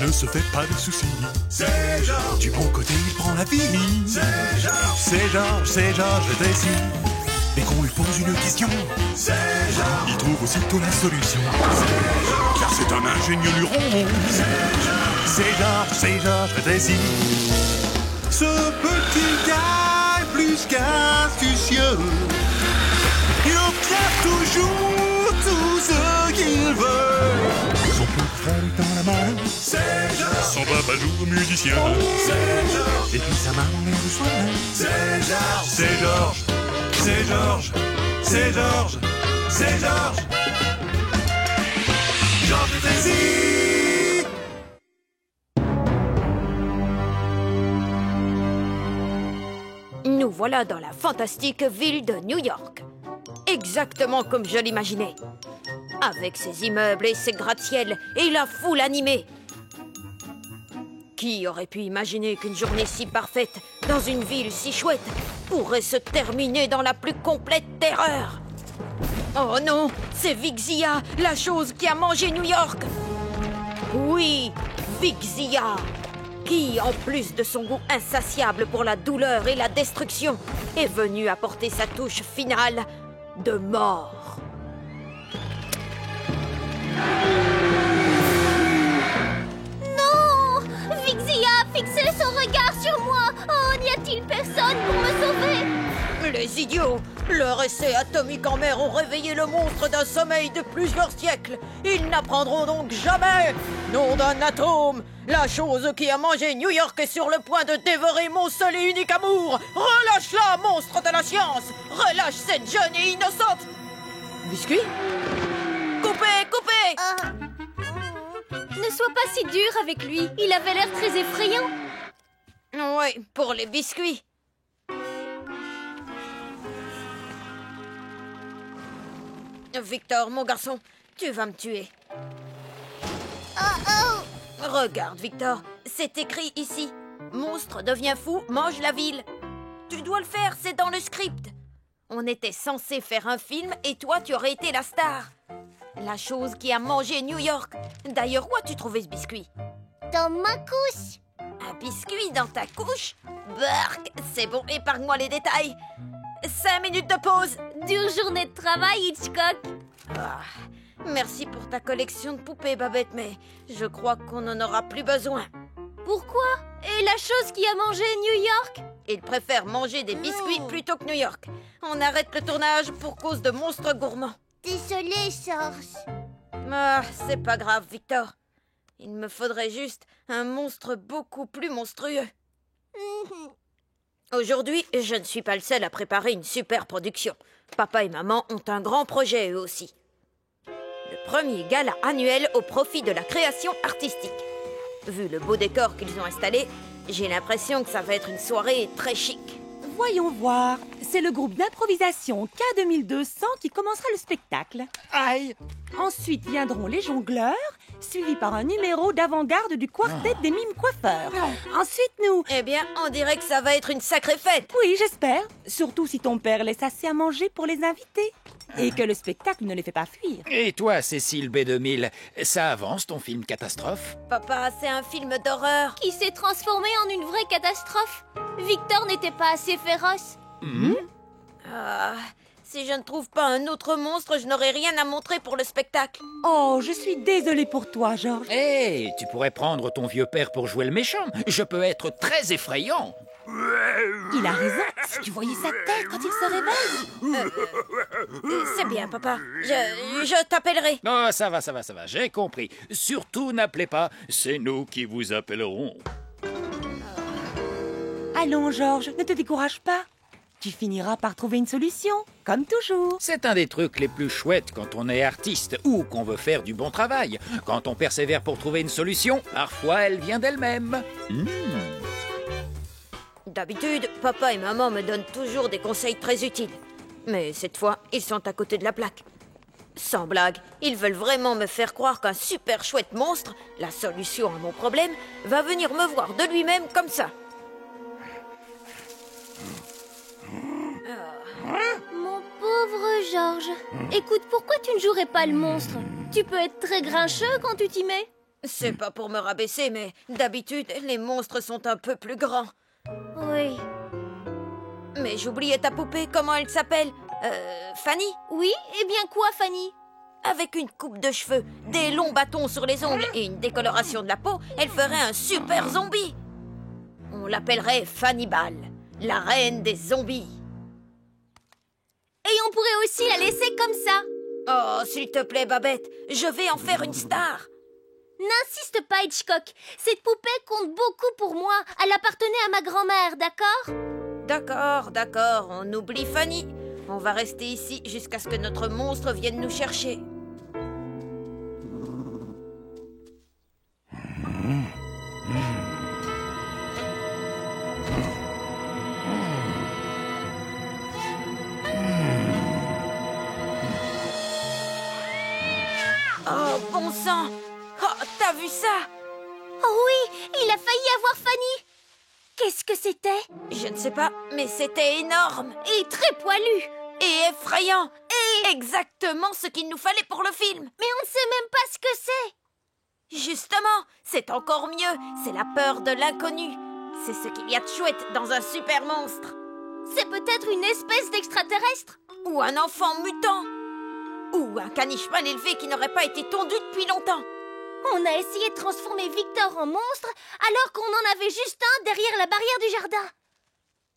ne se fait pas de soucis. C'est Georges. Du bon côté, il prend la vie. C'est Georges. C'est Georges Drécy. Dès qu'on lui pose une question, C'est Georges. il trouve aussitôt la solution. C'est Georges. Car c'est un ingénieux luron. C'est Georges Drécy. Ce petit gars est plus qu'astucieux. Il obtient toujours tout ce qu'il veut. Son petit frère est dans la main. C'est Georges. Son papa joue au musicien. C'est Georges. Et puis sa maman l'air de soin. C'est Georges. C'est Georges. C'est Georges. C'est Georges. C'est Georges. Georges Drécy. Nous voilà dans la fantastique ville de New York. Exactement comme je l'imaginais. Avec ses immeubles et ses gratte-ciels et la foule animée. Qui aurait pu imaginer qu'une journée si parfaite, dans une ville si chouette, pourrait se terminer dans la plus complète terreur? Oh non, c'est Vixia, la chose qui a mangé New York. Oui, Vixia, qui, en plus de son goût insatiable pour la douleur et la destruction, est venue apporter sa touche finale de mort. Non! Vixia a fixé son regard sur moi! Oh, n'y a-t-il personne pour me sauver? Les idiots! Leur essai atomique en mer ont réveillé le monstre d'un sommeil de plusieurs siècles. Ils n'apprendront donc jamais! Nom d'un atome! La chose qui a mangé New York est sur le point de dévorer mon seul et unique amour! Relâche-la, monstre de la science! Relâche cette jeune et innocente! Biscuit? Coupez, coupez! Ne sois pas si dur avec lui. Il avait l'air très effrayant. Oui, pour les biscuits. Victor, mon garçon, tu vas me tuer. Regarde, Victor, c'est écrit ici. Monstre devient fou, mange la ville. Tu dois le faire, c'est dans le script. On était censé faire un film et toi, tu aurais été la star. La chose qui a mangé New York. D'ailleurs, où as-tu trouvé ce biscuit? Dans ma couche. Un biscuit dans ta couche? Bark, c'est bon, épargne-moi les détails. 5 minutes de pause. Dure journée de travail, Hitchcock. Ah, merci pour ta collection de poupées, Babette, mais je crois qu'on n'en aura plus besoin. Pourquoi? Et la chose qui a mangé New York? Il préfère manger des biscuits plutôt que New York. On arrête le tournage pour cause de monstres gourmands. Désolée, Georges. Ah, c'est pas grave, Victor. Il me faudrait juste un monstre beaucoup plus monstrueux. Aujourd'hui, je ne suis pas le seul à préparer une super production. Papa et maman ont un grand projet, eux aussi. Le premier gala annuel au profit de la création artistique. Vu le beau décor qu'ils ont installé, j'ai l'impression que ça va être une soirée très chic. Voyons voir. C'est le groupe d'improvisation K2200 qui commencera le spectacle. Aïe! Ensuite viendront les jongleurs, suivis par un numéro d'avant-garde du quartet des mimes coiffeurs. Ensuite, nous... Eh bien, on dirait que ça va être une sacrée fête. Oui, j'espère. Surtout si ton père laisse assez à manger pour les invités. Et que le spectacle ne les fait pas fuir. Et toi, Cécile B2000, ça avance ton film catastrophe? Papa, c'est un film d'horreur. Qui s'est transformé en une vraie catastrophe. Victor n'était pas assez féroce. Ah, si je ne trouve pas un autre monstre, je n'aurai rien à montrer pour le spectacle. Oh, je suis désolée pour toi, Georges. Hé, tu pourrais prendre ton vieux père pour jouer le méchant. Je peux être très effrayant. Il a raison. Si tu voyais sa tête quand il se réveille. C'est bien, papa. Je t'appellerai. Non, ça va, j'ai compris. Surtout n'appelez pas, c'est nous qui vous appellerons. Allons, Georges, ne te décourage pas. Tu finiras par trouver une solution, comme toujours. C'est un des trucs les plus chouettes quand on est artiste ou qu'on veut faire du bon travail. Quand on persévère pour trouver une solution, parfois elle vient d'elle-même. D'habitude, papa et maman me donnent toujours des conseils très utiles. Mais cette fois, ils sont à côté de la plaque. Sans blague, ils veulent vraiment me faire croire qu'un super chouette monstre, la solution à mon problème, va venir me voir de lui-même comme ça. Mon pauvre Georges. Écoute, pourquoi tu ne jouerais pas le monstre? Tu peux être très grincheux quand tu t'y mets. C'est pas pour me rabaisser, mais d'habitude, les monstres sont un peu plus grands. Oui. Mais j'oubliais ta poupée, comment elle s'appelle? Fanny? Oui, eh bien quoi, Fanny? Avec une coupe de cheveux, des longs bâtons sur les ongles et une décoloration de la peau, elle ferait un super zombie. On l'appellerait Fannibal, la reine des zombies. Et on pourrait aussi la laisser comme ça. Oh, s'il te plaît, Babette, je vais en faire une star. N'insiste pas, Hitchcock. Cette poupée compte beaucoup pour moi. Elle appartenait à ma grand-mère, d'accord? D'accord, on oublie Fanny. On va rester ici jusqu'à ce que notre monstre vienne nous chercher. Oh, bon sang! Oh, t'as vu ça? Oh oui, il a failli avoir Fanny. Qu'est-ce que c'était? Je ne sais pas, mais c'était énorme Et très poilu. et effrayant. Et exactement ce qu'il nous fallait pour le film. Mais on ne sait même pas ce que c'est. Justement, c'est encore mieux. C'est la peur de l'inconnu. C'est ce qu'il y a de chouette dans un super monstre. C'est peut-être une espèce d'extraterrestre. Ou un enfant mutant. Ou un caniche mal élevé qui n'aurait pas été tondu depuis longtemps. On a essayé de transformer Victor en monstre alors qu'on en avait juste un derrière la barrière du jardin.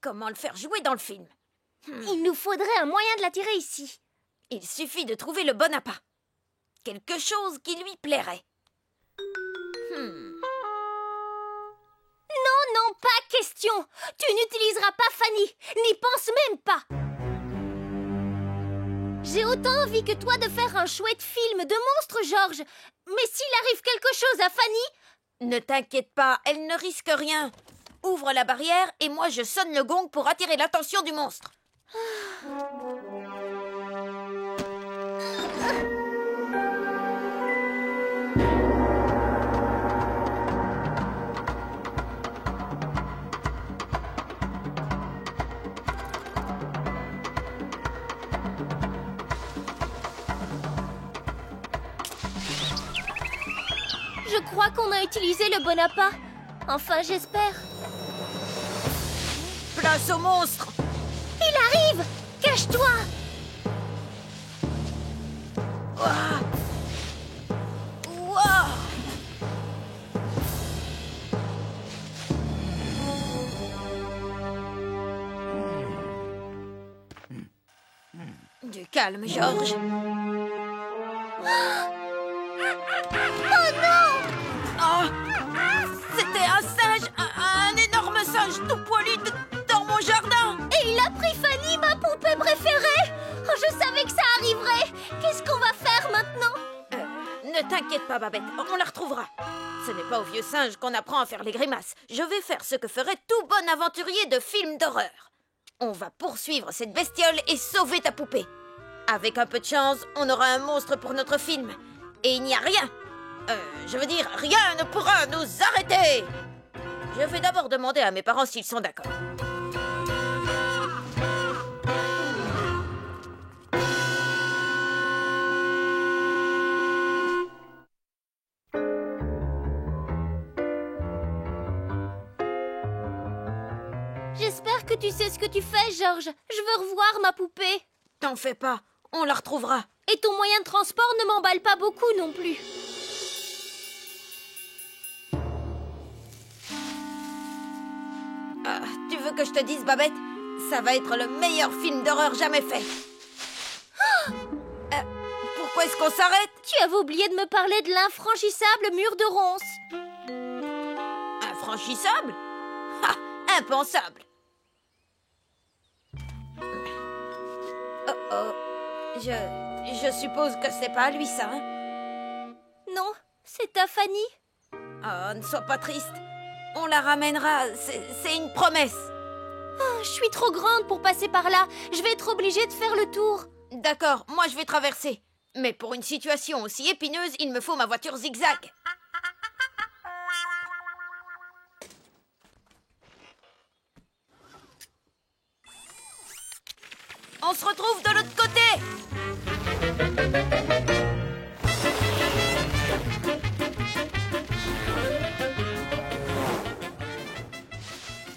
Comment le faire jouer dans le film? Il nous faudrait un moyen de l'attirer ici. Il suffit de trouver le bon appât. Quelque chose qui lui plairait. Non, pas question. Tu n'utiliseras pas Fanny. N'y pense même pas. J'ai autant envie que toi de faire un chouette film de monstres, George. Mais s'il arrive quelque chose à Fanny... Ne t'inquiète pas, elle ne risque rien. Ouvre la barrière et moi je sonne le gong pour attirer l'attention du monstre. Je crois qu'on a utilisé le bon appât. Enfin, j'espère. Place au monstre! Il arrive! Cache-toi! Ouah. Ouah. Du calme, George. Oh non! Oh, c'était un singe, un énorme singe tout poilu dans mon jardin. Et il a pris Fanny, ma poupée préférée! Oh, je savais que ça arriverait! Qu'est-ce qu'on va faire maintenant? Ne t'inquiète pas, Babette, on la retrouvera. Ce n'est pas au vieux singe qu'on apprend à faire les grimaces. Je vais faire ce que ferait tout bon aventurier de film d'horreur. On va poursuivre cette bestiole et sauver ta poupée. Avec un peu de chance, on aura un monstre pour notre film. Et il n'y a rien. Rien ne pourra nous arrêter. Je vais d'abord demander à mes parents s'ils sont d'accord. J'espère que tu sais ce que tu fais, George. Je veux revoir ma poupée. T'en fais pas, on la retrouvera. Et ton moyen de transport ne m'emballe pas beaucoup non plus. Tu veux que je te dise, Babette? Ça va être le meilleur film d'horreur jamais fait. Pourquoi est-ce qu'on s'arrête? Tu avais oublié de me parler de l'infranchissable mur de ronces. Infranchissable? Ah, impensable. Oh. Je suppose que c'est pas à lui, ça, hein? Non, c'est à Fanny. Oh, ne sois pas triste. On la ramènera, c'est une promesse. Oh, je suis trop grande pour passer par là. Je vais être obligée de faire le tour. D'accord, moi je vais traverser. Mais pour une situation aussi épineuse, il me faut ma voiture zigzag. On se retrouve de l'autre côté.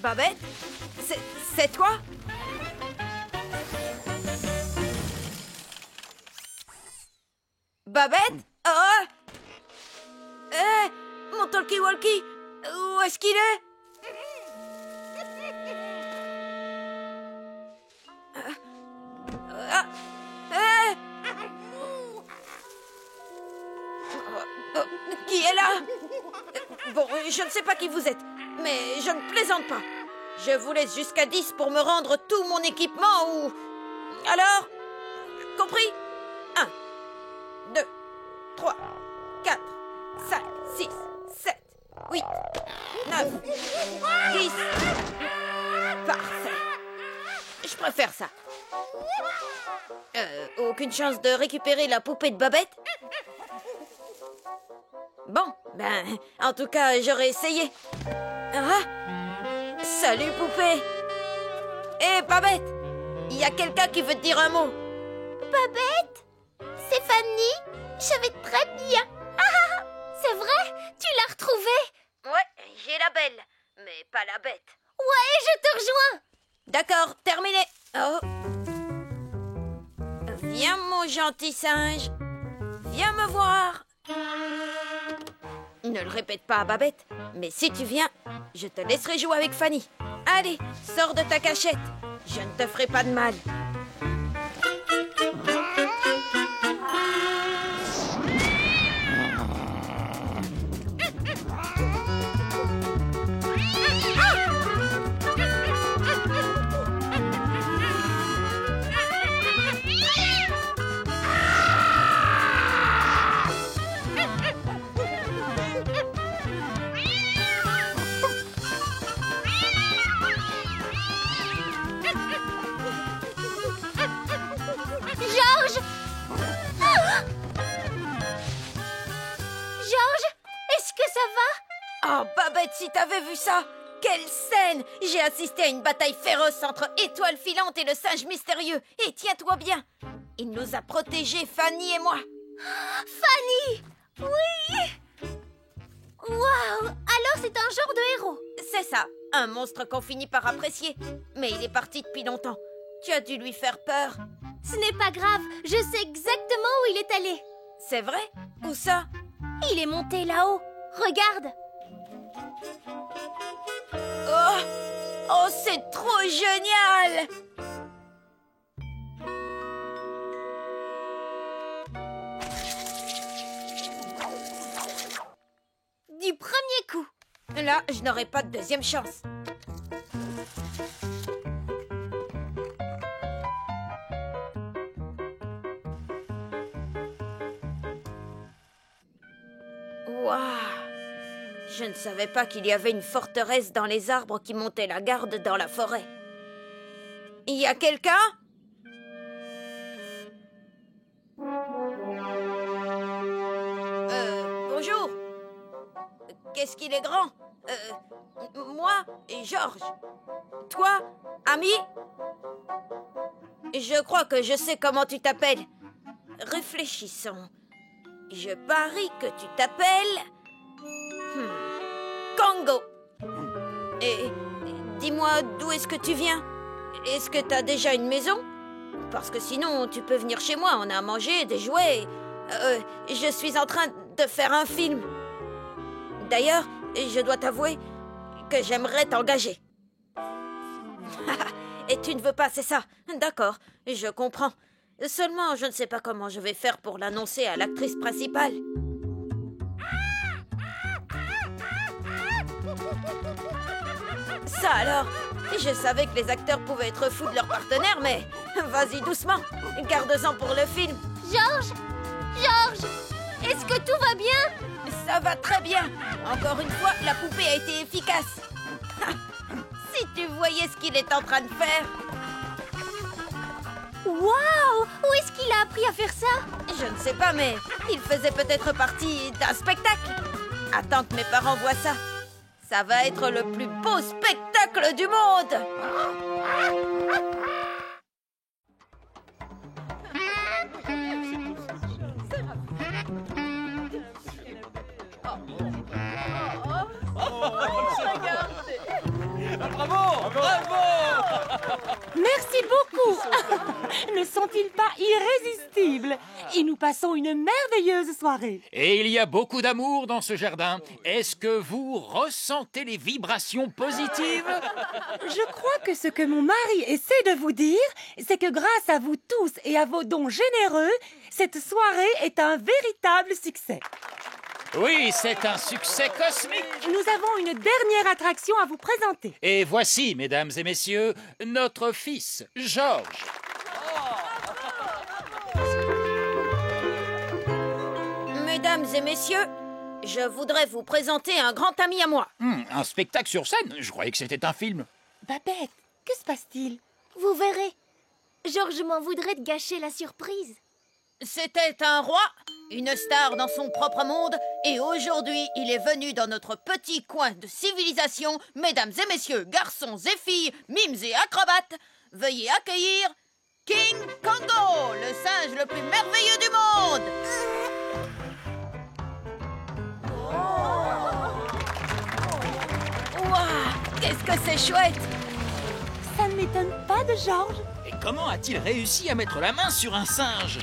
Babette? C'est toi? Babette? Oh! Mon talkie-walkie! Où est-ce qu'il est? Qui est là? Bon, je ne sais pas qui vous êtes, mais je ne plaisante pas. Je vous laisse jusqu'à 10 pour me rendre tout mon équipement ou... Alors? Compris? 1, 2, 3, 4, 5, 6, 7, 8, 9, 10. Parfait. Je préfère ça. Aucune chance de récupérer la poupée de Babette? Bon, ben, en tout cas, j'aurais essayé. Ah! Salut, poupée! Hé, Babette! Il y a quelqu'un qui veut te dire un mot. Babette? C'est Fanny? Je vais très bien. Ah, c'est vrai? Tu l'as retrouvée? Ouais, j'ai la belle, mais pas la bête. Ouais, je te rejoins. D'accord, terminé. Oh. Viens, mon gentil singe. Viens me voir. Ne le répète pas à Babette, mais si tu viens, je te laisserai jouer avec Fanny. Allez, sors de ta cachette. Je ne te ferai pas de mal. Oh, Babette, si t'avais vu ça! Quelle scène! J'ai assisté à une bataille féroce entre Étoile Filante et le singe mystérieux. Et tiens-toi bien, il nous a protégés, Fanny et moi. Fanny! Oui! Waouh! Alors c'est un genre de héros. C'est ça, un monstre qu'on finit par apprécier. Mais il est parti depuis longtemps. Tu as dû lui faire peur. Ce n'est pas grave, je sais exactement où il est allé. C'est vrai? Où ça? Il est monté là-haut. Regarde! Oh, c'est trop génial! Du premier coup. Là, je n'aurai pas de deuxième chance. Waouh! Je ne savais pas qu'il y avait une forteresse dans les arbres qui montait la garde dans la forêt. Il y a quelqu'un? Bonjour. Qu'est-ce qu'il est grand? Moi et Georges. Toi, ami? Je crois que je sais comment tu t'appelles. Réfléchissons. Je parie que tu t'appelles... Congo. Et dis-moi, d'où est-ce que tu viens? Est-ce que t'as déjà une maison? Parce que sinon, tu peux venir chez moi, on a à manger, des jouets. Je suis en train de faire un film. D'ailleurs, je dois t'avouer que j'aimerais t'engager. Et tu ne veux pas, c'est ça? D'accord, je comprends. Seulement, je ne sais pas comment je vais faire pour l'annoncer à l'actrice principale. Ça alors, je savais que les acteurs pouvaient être fous de leur partenaire, mais vas-y doucement, garde-en pour le film. Georges! Georges! Est-ce que tout va bien? Ça va très bien. Encore une fois, la poupée a été efficace. Si tu voyais ce qu'il est en train de faire. Waouh! Où est-ce qu'il a appris à faire ça? Je ne sais pas, mais il faisait peut-être partie d'un spectacle. Attends que mes parents voient ça. Ça va être le plus beau spectacle du monde. Bravo! Merci beaucoup. Ne sont-ils pas irrésistibles? Et nous passons une merveilleuse soirée. Et il y a beaucoup d'amour dans ce jardin. Est-ce que vous ressentez les vibrations positives? Je crois que ce que mon mari essaie de vous dire, c'est que grâce à vous tous et à vos dons généreux, cette soirée est un véritable succès. Oui, c'est un succès cosmique. Nous avons une dernière attraction à vous présenter. Et voici, mesdames et messieurs, notre fils, Georges. Mesdames et messieurs, je voudrais vous présenter un grand ami à moi. Un spectacle sur scène? Je croyais que c'était un film. Babette, que se passe-t-il? Vous verrez. Georges m'en voudrait de gâcher la surprise. C'était un roi, une star dans son propre monde, et aujourd'hui, il est venu dans notre petit coin de civilisation. Mesdames et messieurs, garçons et filles, mimes et acrobates, veuillez accueillir King Kongo, le singe le plus merveilleux du monde. Waouh, qu'est-ce que c'est chouette! Ça ne m'étonne pas de Georges. Et comment a-t-il réussi à mettre la main sur un singe?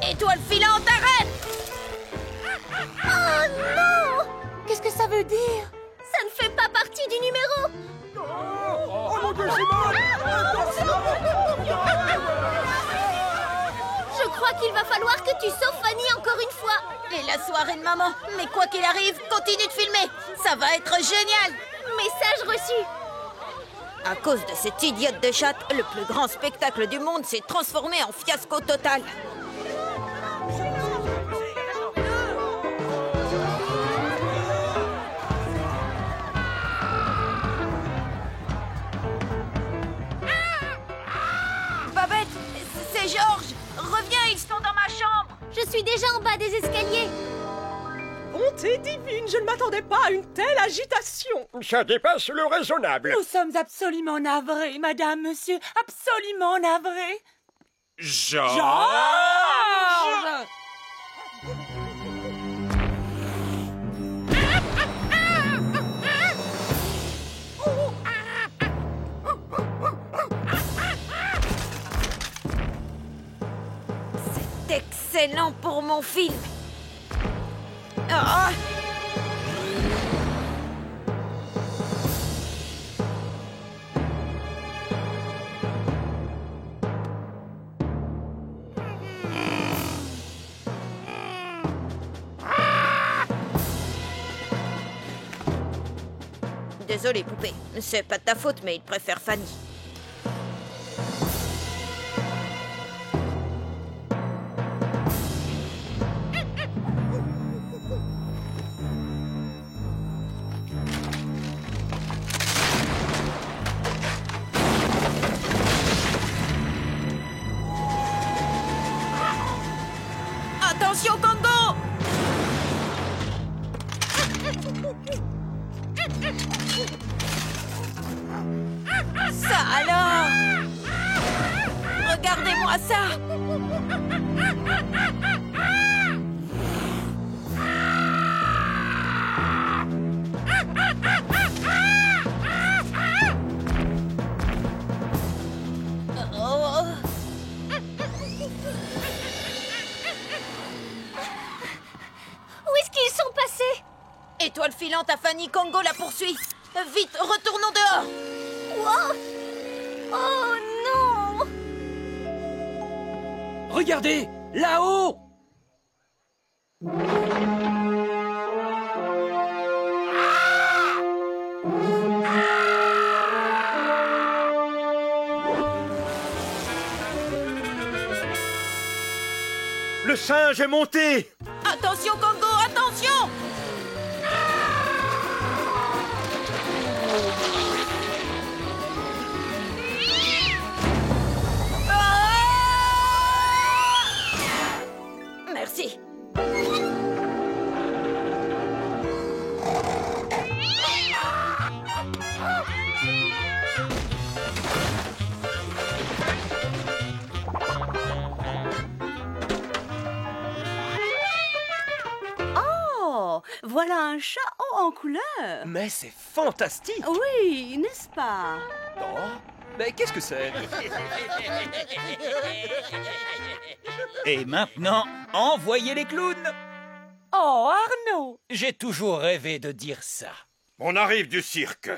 Étoile filante, arrête! Oh non! Qu'est-ce que ça veut dire? Ça ne fait pas partie du numéro! Je crois qu'il va falloir que tu sauves Fanny encore une fois. Et la soirée de maman. Mais quoi qu'il arrive, continue de filmer. Ça va être génial. Message reçu. À cause de cette idiote de chatte, le plus grand spectacle du monde s'est transformé en fiasco total. Babette, c'est Georges. Reviens, ils sont dans ma chambre. Je suis déjà en bas des escaliers. Bonté divine, je ne m'attendais pas à une telle agitation. Ça dépasse le raisonnable. Nous sommes absolument navrés, madame, monsieur, absolument navrés. Georges! C'est excellent pour mon film. Ah! Désolé, poupée. C'est pas de ta faute, mais il préfère Fanny. Attention, Kongo! Ça alors! Regardez-moi ça! Oh. Où est-ce qu'ils sont passés? Étoile filante à Fanny, Kongo la poursuit. Vite, retournons dehors. Wow! Oh non! Regardez, là-haut! Le singe est monté! Attention, Kongo, attention! Merci. voilà un chat haut en couleur. Mais c'est fantastique. Oui, n'est-ce pas? Oh, mais qu'est-ce que c'est? Et maintenant, envoyez les clowns. Oh, Arnaud! J'ai toujours rêvé de dire ça. On arrive du cirque.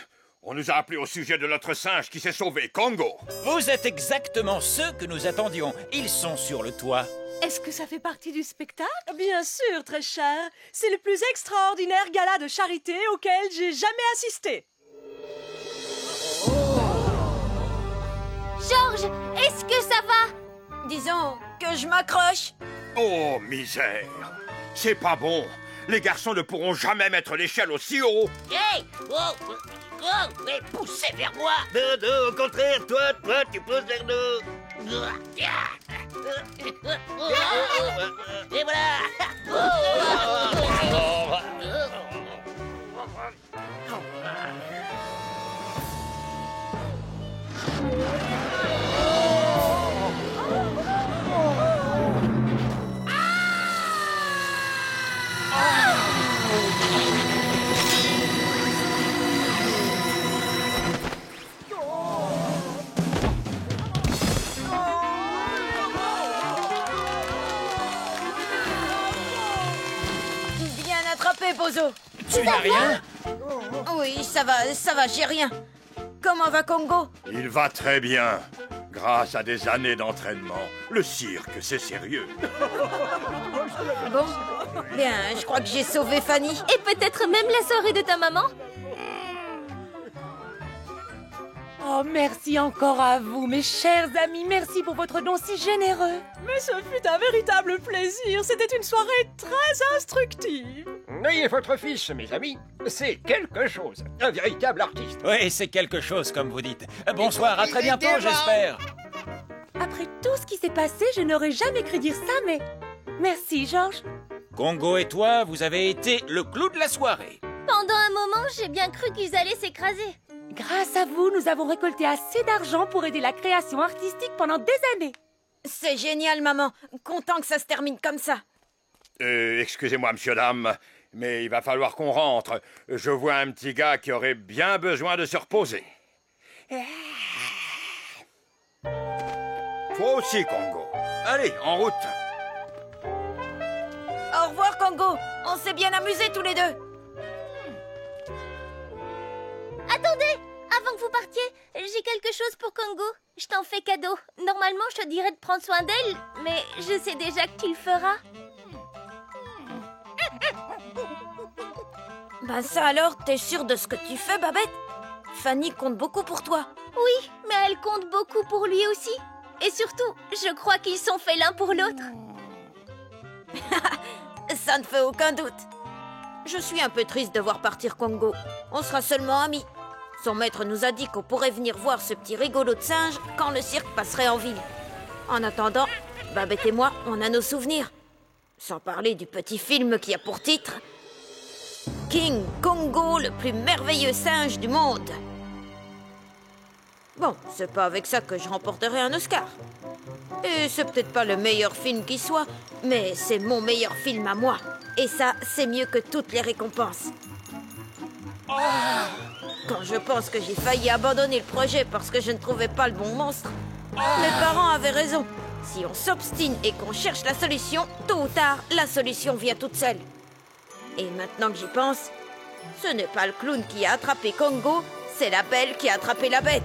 On nous a appelés au sujet de notre singe qui s'est sauvé, Congo. Vous êtes exactement ceux que nous attendions. Ils sont sur le toit. Est-ce que ça fait partie du spectacle? Bien sûr, très cher. C'est le plus extraordinaire gala de charité auquel j'ai jamais assisté. Georges, est-ce que ça va? Disons que je m'accroche. Oh, misère. C'est pas bon. Les garçons ne pourront jamais mettre l'échelle aussi haut. Hey! Mais poussez vers moi! Non, au contraire, toi, tu pousses vers nous! Et voilà! Bien attrapé, Bozo. Tu n'as rien? Oui, ça va, j'ai rien. Comment va Congo? Il va très bien. Grâce à des années d'entraînement. Le cirque, c'est sérieux. Bon, bien, je crois que j'ai sauvé Fanny. Et peut-être même la soirée de ta maman? Oh, merci encore à vous, mes chers amis. Merci pour votre don si généreux. Mais ce fut un véritable plaisir. C'était une soirée très instructive. Ayez votre fils, mes amis. C'est quelque chose. Un véritable artiste. Oui, c'est quelque chose, comme vous dites. Bonsoir, à très bientôt, j'espère. Après tout ce qui s'est passé, je n'aurais jamais cru dire ça, mais... Merci, Georges. Congo et toi, vous avez été le clou de la soirée. Pendant un moment, j'ai bien cru qu'ils allaient s'écraser. Grâce à vous, nous avons récolté assez d'argent pour aider la création artistique pendant des années. C'est génial, maman. Content que ça se termine comme ça. Excusez-moi, monsieur, dame, mais il va falloir qu'on rentre. Je vois un petit gars qui aurait bien besoin de se reposer. Toi aussi, Congo. Allez, en route. Au revoir, Congo. On s'est bien amusés tous les deux. Attendez, avant que vous partiez, j'ai quelque chose pour Congo. Je t'en fais cadeau. Normalement, je te dirais de prendre soin d'elle, mais je sais déjà que tu le feras. Ben ça alors, t'es sûre de ce que tu fais, Babette? Fanny compte beaucoup pour toi. Oui, mais elle compte beaucoup pour lui aussi. Et surtout, je crois qu'ils sont faits l'un pour l'autre. Ça ne fait aucun doute. Je suis un peu triste de voir partir Congo. On sera seulement amis. Son maître nous a dit qu'on pourrait venir voir ce petit rigolo de singe quand le cirque passerait en ville. En attendant, Babette et moi, on a nos souvenirs. Sans parler du petit film qui a pour titre King Congo, le plus merveilleux singe du monde. Bon, c'est pas avec ça que je remporterai un Oscar. Et c'est peut-être pas le meilleur film qui soit, mais c'est mon meilleur film à moi. Et ça, c'est mieux que toutes les récompenses. Quand je pense que j'ai failli abandonner le projet parce que je ne trouvais pas le bon monstre, mes parents avaient raison. Si on s'obstine et qu'on cherche la solution, tôt ou tard, la solution vient toute seule. Et maintenant que j'y pense, ce n'est pas le clown qui a attrapé Congo, c'est la belle qui a attrapé la bête.